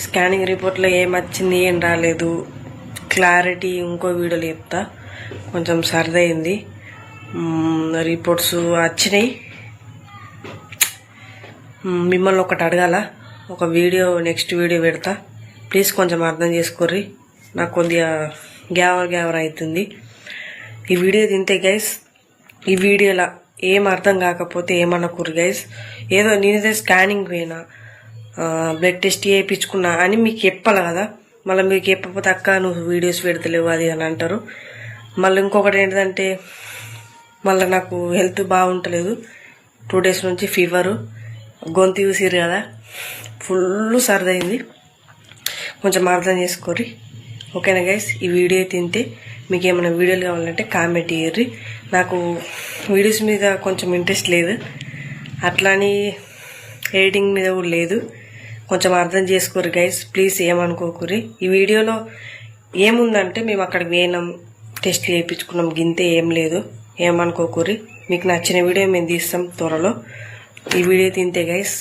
Scanning రిపోర్ట్లో ఏం వచ్చింది ఏం రాలేదు క్లారిటీ ఇంకో వీడియోలో చెప్తా. కొంచెం సరిదైంది, రిపోర్ట్స్ వచ్చినాయి. మిమ్మల్ని ఒకటి అడగాల, ఒక వీడియో నెక్స్ట్ వీడియో పెడతా, ప్లీజ్ కొంచెం అర్థం చేసుకోర్రి. నాకు కొద్దిగా గ్యావర్ అవుతుంది ఈ వీడియో తింటే గైస్. ఈ వీడియోలో ఏం అర్థం కాకపోతే ఏమనుకోరు గైస్. ఏదో నేనైతే స్కానింగ్ పోయినా, బ్లడ్ టెస్ట్ చేయించుకున్నా అని మీకు చెప్పాలి కదా. మళ్ళీ మీకు చెప్పకపోతే అక్క నువ్వు వీడియోస్ పెడతలేవు అది అని అంటారు. మళ్ళీ ఇంకొకటి ఏంటంటే, మళ్ళీ నాకు హెల్త్ బాగుంటలేదు. 2 days నుంచి ఫీవరు, గొంతు చూసిరు కదా, ఫుల్ సర్దైంది. కొంచెం అర్థం చేసుకోర్రి, ఓకేనా గైస్. ఈ వీడియో తింటే మీకు ఏమైనా వీడియోలు కావాలంటే కామెంట్ చేయర్రి. నాకు వీడియోస్ మీద కొంచెం ఇంట్రెస్ట్ లేదు, అట్లాని ఎడిటింగ్ మీద కూడా లేదు. కొంచెం అర్థం చేసుకోరు గైస్, ప్లీజ్ ఏమనుకోకూరి. ఈ వీడియోలో ఏముందంటే మేము అక్కడికి పోయినాం, టెస్ట్ చేయించుకున్నాం, గింతే, ఏం లేదు, ఏమనుకోకూరి. మీకు నచ్చిన వీడియో మేము తీస్తాం త్వరలో. ఈ వీడియో తింటే గైస్